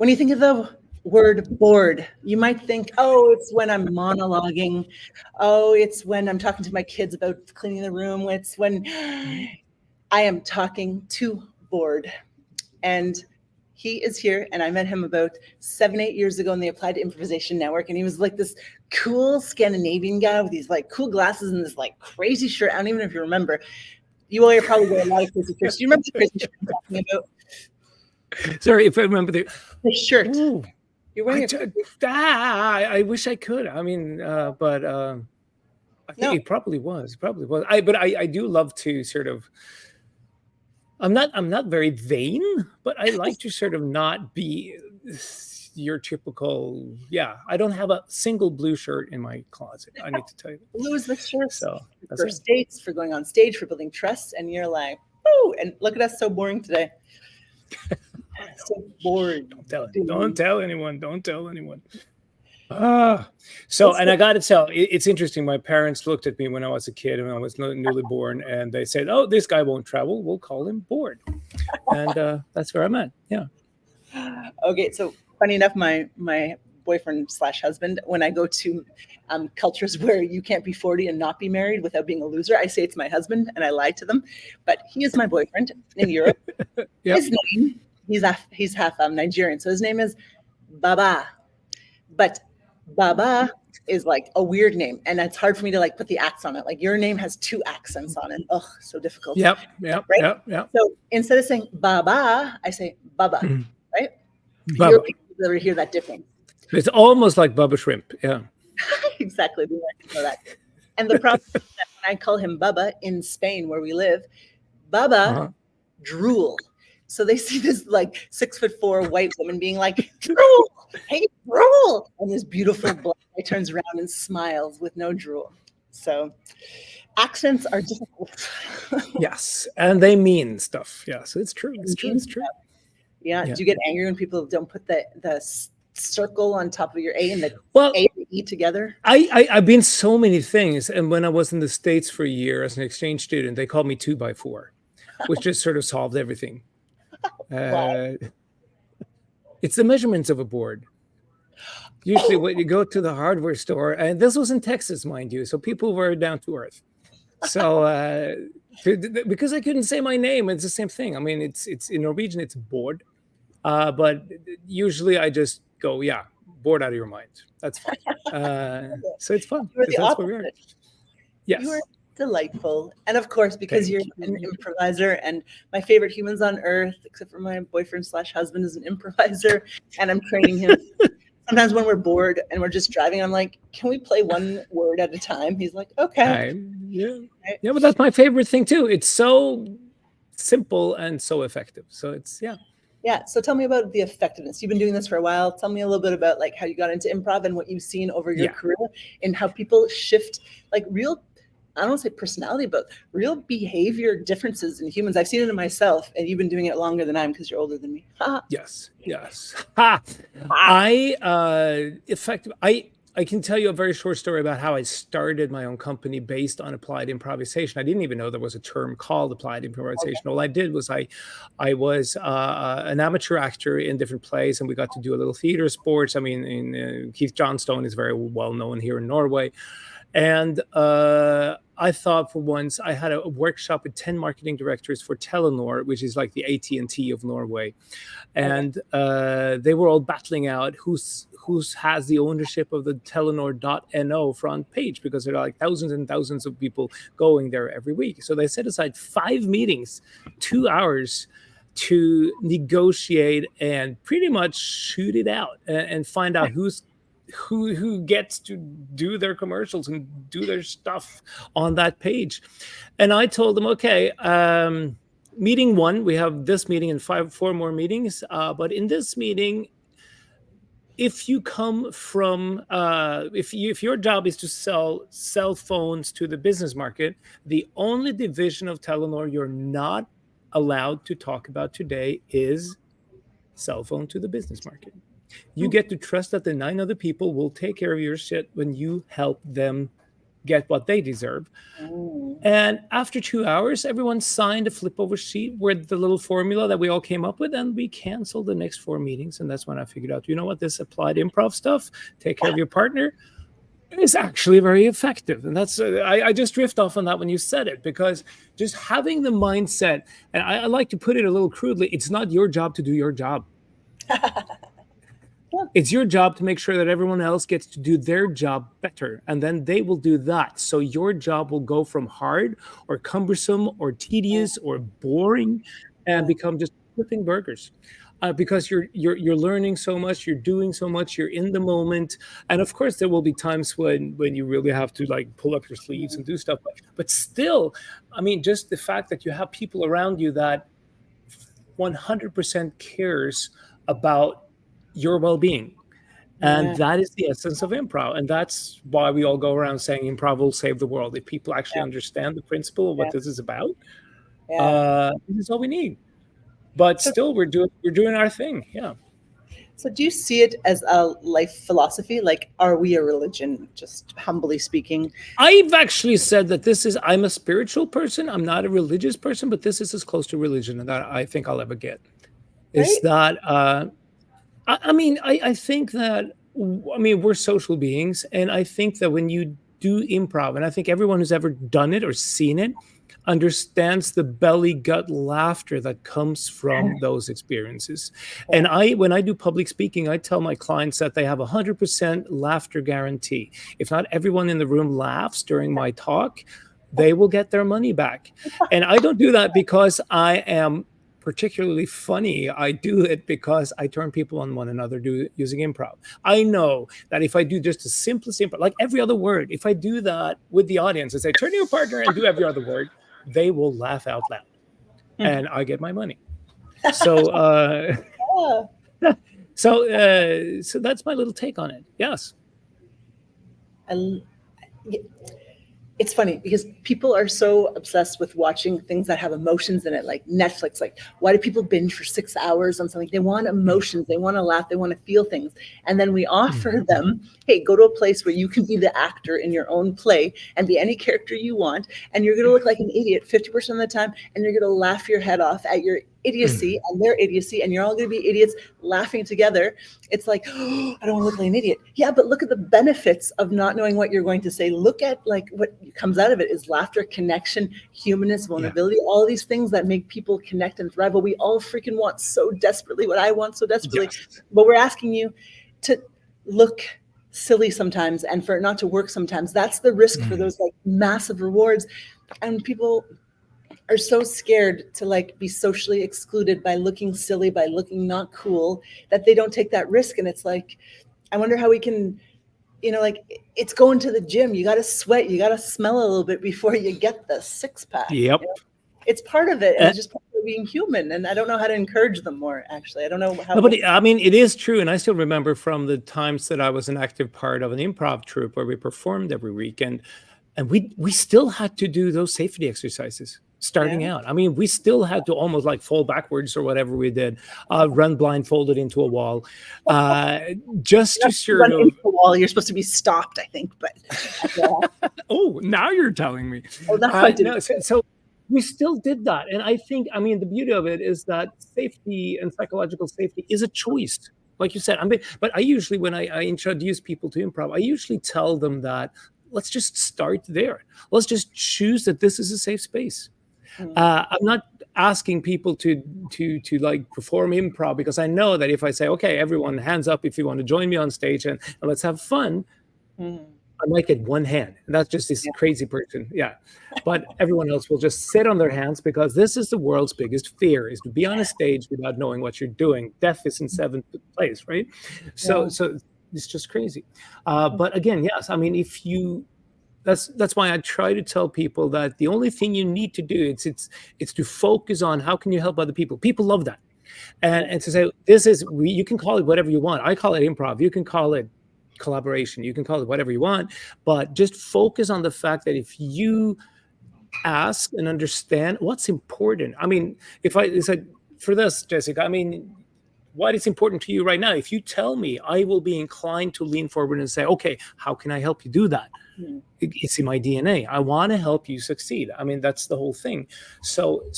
When you think of the word bored, you might think, oh, it's when I'm monologuing. Oh, it's when I'm talking to my kids about cleaning the room. It's when I am talking to Bård. And he is here, and I met him about 7-8 years ago in the Applied Improvisation Network, and he was like this cool Scandinavian guy with these like cool glasses and this like crazy shirt. I don't even know if you remember. You all probably wear a lot of crazy shirts. Do you remember the crazy shirt I'm talking about? Sorry, if I remember the shirt. Ooh, You're wearing I wish I could. I mean, but I think it probably was. But I do love to sort of. I'm not very vain, but I like to sort of not be your typical. Yeah, I don't have a single blue shirt in my closet. I need to tell you. Blue is the shirt. So for dates, for going on stage, for building trust, and you're like, oh, and look at us, so boring today. So bored. Don't tell anyone. Don't tell anyone. So, and I got to tell, it's interesting. My parents looked at me when I was a kid and I was newly born, and they said, "Oh, this guy won't travel. We'll call him Bård," and that's where I'm at. Yeah. Okay, so funny enough, my boyfriend / husband, when I go to cultures where you can't be 40 and not be married without being a loser, I say it's my husband, and I lie to them. But he is my boyfriend in Europe. Yep. His name, he's half Nigerian, so his name is Baba. But Baba is like a weird name, and it's hard for me to like put the accent on it. Like your name has 2 accents on it. Ugh, so difficult. Yep. Right? Yep. So instead of saying Baba, I say Baba, right? Baba. People never hear that difference. It's almost like Bubba Shrimp. Yeah. Exactly. We like to know that. And the problem is that when I call him Baba in Spain, where we live, Baba drool. So they see this like 6'4" white woman being like, drool, hey, drool. And this beautiful black guy turns around and smiles with no drool. So accents are difficult. Yes. And they mean stuff. Yeah. So it's true. It's true. Yeah. Do you get angry when people don't put the circle on top of your A and the A and the E together? I've been so many things. And when I was in the States for a year as an exchange student, they called me 2x4, which just sort of solved everything. It's the measurements of a board. Usually when you go to the hardware store, and this was in Texas, mind you, so people were down to earth. So because I couldn't say my name, it's the same thing. I mean, it's in Norwegian, it's Bård, but usually I just go, yeah, bored out of your mind. That's fine. So it's fun. You're the that's opposite. where we are. Yes. You are delightful. And of course, because you're an improviser, and my favorite humans on earth, except for my boyfriend / husband, is an improviser, and I'm training him. Sometimes when we're bored and we're just driving, I'm like, can we play one word at a time? He's like, okay. Yeah, but that's my favorite thing too. It's so simple and so effective. So it's, Yeah. So tell me about the effectiveness. You've been doing this for a while. Tell me a little bit about like how you got into improv and what you've seen over your career, and how people shift like real, I don't want to say personality, but real behavior differences in humans. I've seen it in myself, and you've been doing it longer than I am because you're older than me. Yes. I can tell you a very short story about how I started my own company based on applied improvisation. I didn't even know there was a term called applied improvisation. Okay. All I did was I was an amateur actor in different plays, and we got to do a little theater sports. I mean, Keith Johnstone is very well known here in Norway. And I thought for once I had a workshop with 10 marketing directors for Telenor, which is like the AT&T of Norway. And they were all battling out who has the ownership of the Telenor.no front page, because there are like thousands and thousands of people going there every week. So they set aside 5 meetings, 2 hours to negotiate and pretty much shoot it out and find out who gets to do their commercials and do their stuff on that page. And I told them, okay, meeting 1, we have this meeting and 4 more meetings. But in this meeting, if you come from, if your job is to sell cell phones to the business market, the only division of Telenor you're not allowed to talk about today is cell phone to the business market. You get to trust that the 9 other people will take care of your shit when you help them get what they deserve. And after 2 hours, everyone signed a flip over sheet with the little formula that we all came up with, and we canceled the next 4 meetings. And that's when I figured out, you know what, this applied improv stuff, take care of your partner, is actually very effective. And that's, I just drift off on that when you said it, because just having the mindset, and I like to put it a little crudely, it's not your job to do your job. It's your job to make sure that everyone else gets to do their job better, and then they will do that. So your job will go from hard or cumbersome or tedious or boring and become just flipping burgers. Because you're learning so much, you're doing so much, you're in the moment, and of course there will be times when you really have to like pull up your sleeves and do stuff. But still, I mean, just the fact that you have people around you that 100% cares about your well-being, and that is the essence of improv, and that's why we all go around saying improv will save the world. If people actually understand the principle of what this is about, this is all we need. But still, we're doing our thing. Yeah. So do you see it as a life philosophy? Like, are we a religion, just humbly speaking? I've actually said that I'm a spiritual person. I'm not a religious person, but this is as close to religion that I think I'll ever get. Is that, I mean, I think that, I mean, we're social beings. And I think that when you do improv, and I think everyone who's ever done it or seen it understands the belly gut laughter that comes from those experiences. And when I do public speaking, I tell my clients that they have 100% laughter guarantee. If not everyone in the room laughs during my talk, they will get their money back. And I don't do that because I am particularly funny. I do it because I turn people on one another using improv. I know that if I do just the simplest improv, like every other word, if I do that with the audience and say, turn to your partner and do every other word, they will laugh out loud, and I get my money. So, so that's my little take on it. Yes. It's funny because people are so obsessed with watching things that have emotions in it, like Netflix. Like, why do people binge for 6 hours on something? They want emotions. They want to laugh. They want to feel things. And then we offer them, hey, go to a place where you can be the actor in your own play and be any character you want. And you're going to look like an idiot 50% of the time. And you're going to laugh your head off at your idiocy and their idiocy. And you're all going to be idiots laughing together. It's like, oh, I don't want to look like an idiot. Yeah, but look at the benefits of not knowing what you're going to say. Look at like what comes out of it is laughter, connection, humanness, vulnerability, all these things that make people connect and thrive. But we all freaking want so desperately what I want so desperately. But we're asking you to look silly sometimes and for it not to work sometimes. That's the risk for those like massive rewards. And people are so scared to like be socially excluded by looking silly, by looking not cool, that they don't take that risk. And it's like, I wonder how we can, like it's going to the gym. You got to sweat. You got to smell a little bit before you get the six pack. Yep. It's part of it. And it's just part of being human. And I don't know how to encourage them more, actually. I don't know how. No, but I mean, it is true. And I still remember from the times that I was an active part of an improv troupe where we performed every week. And we still had to do those safety exercises starting out. I mean, we still had to almost like fall backwards or whatever we did, run blindfolded into a wall, just to sort of. Into a wall, you're supposed to be stopped, I think. But oh, now you're telling me. Oh, that's what I did. No, so we still did that, and I think, I mean, the beauty of it is that safety and psychological safety is a choice. Like you said, but I usually, when I introduce people to improv, I usually tell them that let's just start there. Let's just choose that this is a safe space. I'm not asking people to like perform improv because I know that if I say, okay, everyone hands up if you want to join me on stage and let's have fun, I might get one hand. And that's just this crazy person. Yeah. But everyone else will just sit on their hands because this is the world's biggest fear, is to be on a stage without knowing what you're doing. Death is in seventh place, right? So it's just crazy. But again, yes, I mean, if you, that's why I try to tell people that the only thing you need to do it's to focus on how can you help other people. People love that, and to say you can call it whatever you want. I call it improv. You can call it collaboration. You can call it whatever you want, but just focus on the fact that if you ask and understand what's important. I mean, if I said for this, Jessica, I mean, what is important to you right now. If you tell me, I will be inclined to lean forward and say, okay, how can I help you do that? It's in my DNA. I want to help you succeed. I mean, that's the whole thing. So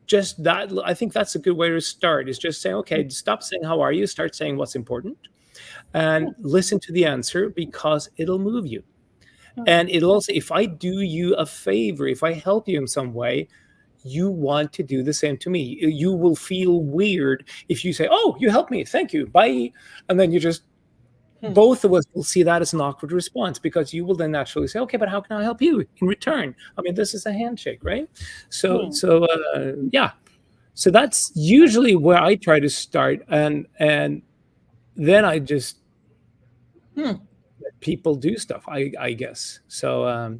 just that, I think that's a good way to start, is just saying, okay, stop saying, how are you? Start saying what's important, and listen to the answer, because it'll move you. And it'll also, if I do you a favor, if I help you in some way, you want to do the same to me. You will feel weird if you say, oh, you helped me, thank you, bye. And then you just, both of us will see that as an awkward response, because you will then naturally say, okay, but how can I help you in return? I mean, this is a handshake, right? So yeah. So that's usually where I try to start. And then I just let people do stuff, I guess. So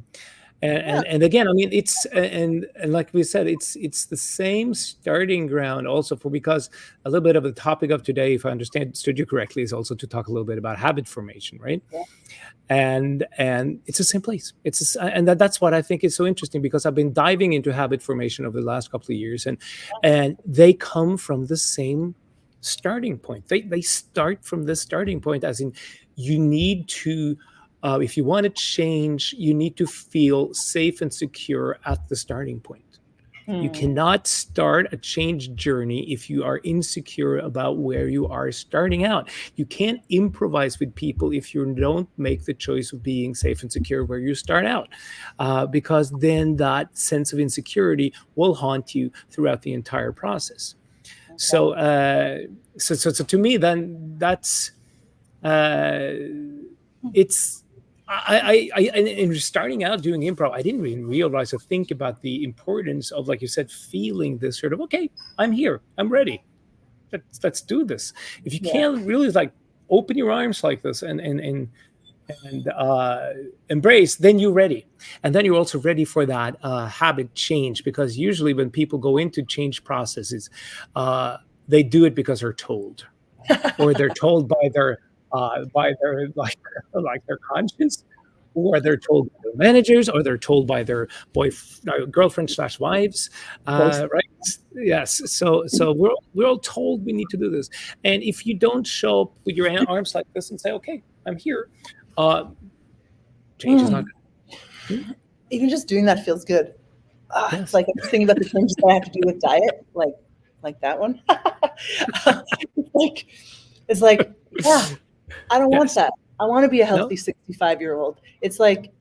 and again, I mean, it's and like we said, it's the same starting ground also, for, because a little bit of the topic of today, if I understood you correctly, is also to talk a little bit about habit formation, right? And it's the same place. And that's what I think is so interesting, because I've been diving into habit formation over the last couple of years, and they come from the same starting point. They start from this starting point, as in, you need to, if you want to change, you need to feel safe and secure at the starting point. You cannot start a change journey if you are insecure about where you are starting out. You can't improvise with people if you don't make the choice of being safe and secure where you start out, because then that sense of insecurity will haunt you throughout the entire process. So to me, then that's it's. In starting out doing improv, I didn't really realize or think about the importance of, like you said, feeling this sort of, okay, I'm here, I'm ready, let's do this. If you can't really like open your arms like this and embrace, then you're ready. And then you're also ready for that habit change, because usually when people go into change processes, they do it because they're told, or they're told by their like their conscience, or they're told by their managers, or they're told by their girlfriends / wives, right? Yes. So we're all told we need to do this, and if you don't show up with your arms like this and say, okay, I'm here, change is not good. Even just doing that feels good. It's like I'm thinking about the changes that I have to do with diet, like that one. It's like, yeah, I don't want that. I want to be a healthy 65-year-old. It's like,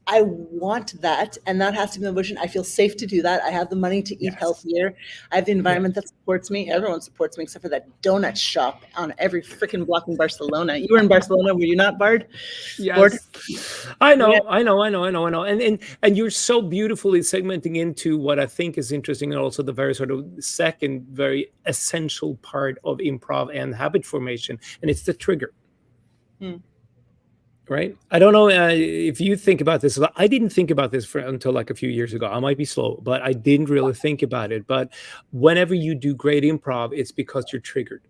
I want that, and that has to be my vision. I feel safe to do that. I have the money to eat healthier. I have the environment that supports me. Everyone supports me except for that donut shop on every freaking block in Barcelona. You were in Barcelona, were you not, Bard? Yes. Bard? I know. And you're so beautifully segmenting into what I think is interesting, and also the very sort of second very essential part of improv and habit formation, and it's the trigger. Right? I don't know if you think about this. I didn't think about this until like a few years ago. I might be slow, but I didn't really think about it. But whenever you do great improv, it's because you're triggered.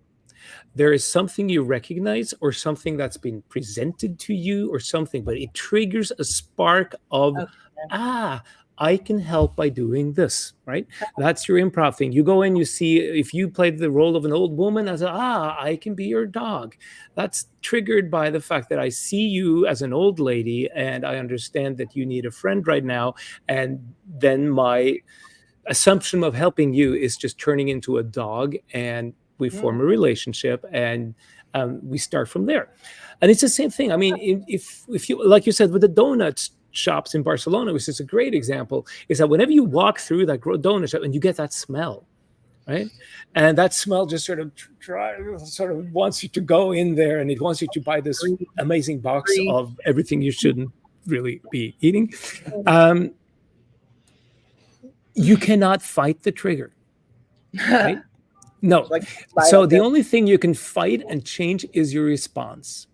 There is something you recognize, or something that's been presented to you, or something, but it triggers a spark of, I can help by doing this, right? That's your improv thing. You go in, you see, if you played the role of an old woman, I say, I can be your dog. That's triggered by the fact that I see you as an old lady, and I understand that you need a friend right now. And then my assumption of helping you is just turning into a dog, and we form a relationship, and we start from there. And it's the same thing. I mean, if you, like you said, with the donuts shops in Barcelona, which is a great example, is that whenever you walk through that donut shop and you get that smell, right? And that smell just sort of wants you to go in there, and it wants you to buy this amazing box of everything you shouldn't really be eating. You cannot fight the trigger, right? No. So the only thing you can fight and change is your response.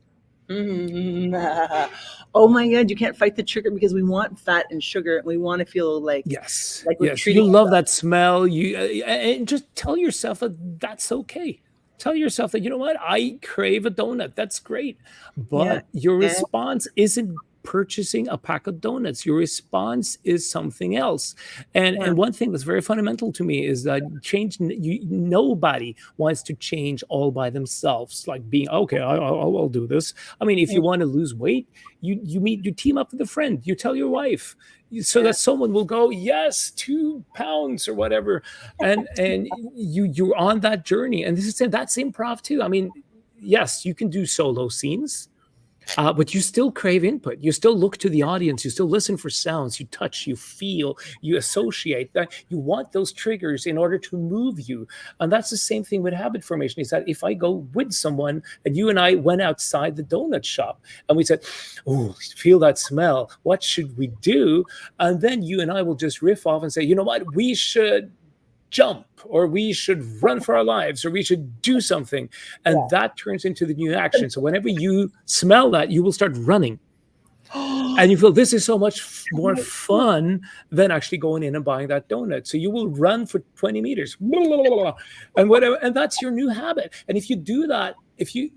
Oh my God, you can't fight the trigger, because we want fat and sugar, and we want to feel like, you love that smell. And just tell yourself that that's okay. Tell yourself that, you know what, I crave a donut. That's great. But your response isn't purchasing a pack of donuts. Your response is something else. And one thing that's very fundamental to me is that nobody wants to change all by themselves, like being, okay, I'll do this. I mean, if you want to lose weight, you team up with a friend, you tell your wife, so that someone will go, yes, 2 pounds or whatever. And you're on that journey. And that's improv too. I mean, yes, you can do solo scenes, but you still crave input. You still look to the audience. You still listen for sounds. You touch, you feel, you associate. That you want those triggers in order to move you. And that's the same thing with habit formation, is that if I go with someone and you and I went outside the donut shop and we said, oh, feel that smell, what should we do? And then you and I will just riff off and say, you know what, we should jump, or we should run for our lives, or we should do something. And that turns into the new action. So whenever you smell that, you will start running. And you feel this is so much more fun than actually going in and buying that donut. So you will run for 20 meters and whatever. And that's your new habit. And if you do that, if you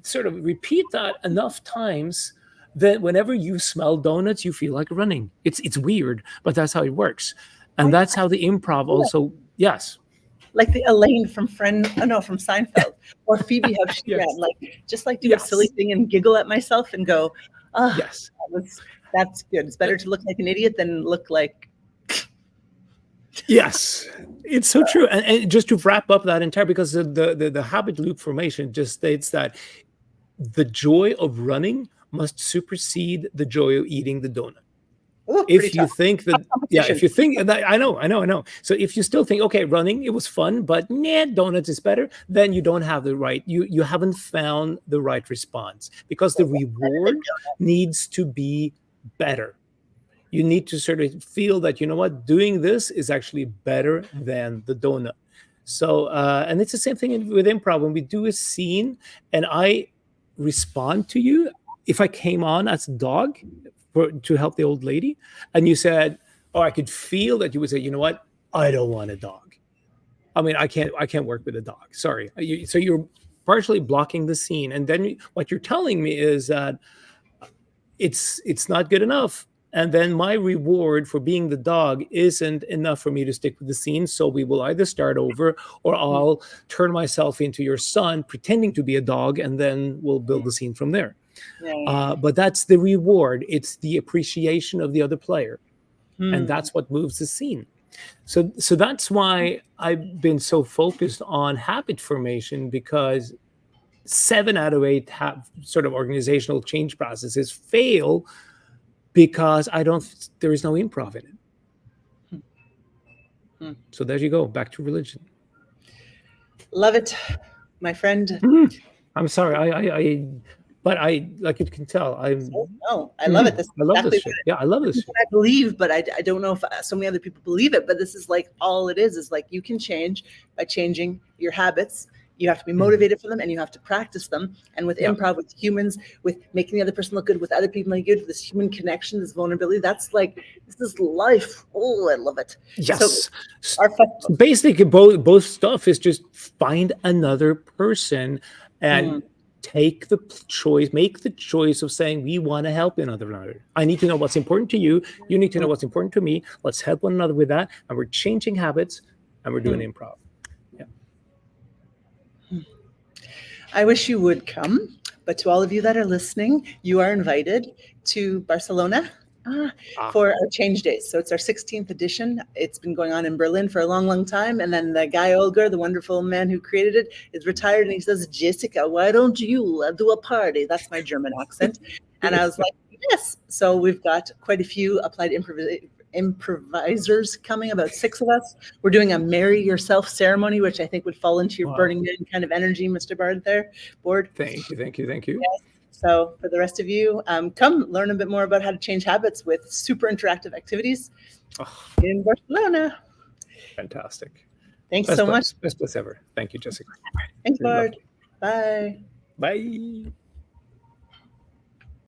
sort of repeat that enough times, then whenever you smell donuts, you feel like running. It's weird, but that's how it works. And that's how the improv also, yes. Like the Elaine from Seinfeld, or Phoebe, how she ran, like, just like do a silly thing and giggle at myself and go, oh, yes, that's good. It's better to look like an idiot than look like. Yes, it's so true. And just to wrap up that entire, because the habit loop formation just states that the joy of running must supersede the joy of eating the donut. Ooh, if you think that, if you think that, I know. So if you still think, okay, running, it was fun, but donuts is better, then you don't have the right, you haven't found the right response, because the reward needs to be better. You need to sort of feel that, you know what, doing this is actually better than the donut. So, and it's the same thing with improv. When we do a scene and I respond to you, if I came on as a dog, to help the old lady, and you said, oh, I could feel that you would say, you know what, I don't want a dog. I mean, I can't work with a dog. Sorry. So you're partially blocking the scene. And then what you're telling me is that it's not good enough. And then my reward for being the dog isn't enough for me to stick with the scene. So we will either start over, or I'll turn myself into your son pretending to be a dog, and then we'll build the scene from there. But that's the reward. It's the appreciation of the other player. And that's what moves the scene. So that's why I've been so focused on habit formation, because 7 out of 8 sort of organizational change processes fail because there is no improv in it. So there you go. Back to religion. Love it, my friend. I'm sorry. But like you can tell, I love it. I love this shit. Yeah, I love this shit. I believe, but I don't know if so many other people believe it. But this is like all it is like you can change by changing your habits. You have to be motivated for them, and you have to practice them. And with improv, with humans, with making the other person look good, with other people look good, this human connection, this vulnerability, this is life. Oh, I love it. Yes. So basically, both stuff is just find another person and make the choice of saying, we want to help another. I need to know what's important to you. You need to know what's important to me. Let's help one another with that. And we're changing habits, and we're doing improv. Yeah. I wish you would come, but to all of you that are listening, you are invited to Barcelona for our change days. So it's our 16th edition. It's been going on in Berlin for a long, long time. And then the guy Olger, the wonderful man who created it, is retired, and he says, Jessica, why don't you do a party? That's my German accent. And I was like, yes. So we've got quite a few applied improvisers coming, about 6 of us. We're doing a marry yourself ceremony, which I think would fall into your Burning Man kind of energy, Mr. Bård. Thank you. Yes. So for the rest of you, come learn a bit more about how to change habits with super interactive activities in Barcelona. Fantastic. Thanks so much. Best place ever. Thank you, Jessica. Thanks, Bård. Bye. Bye.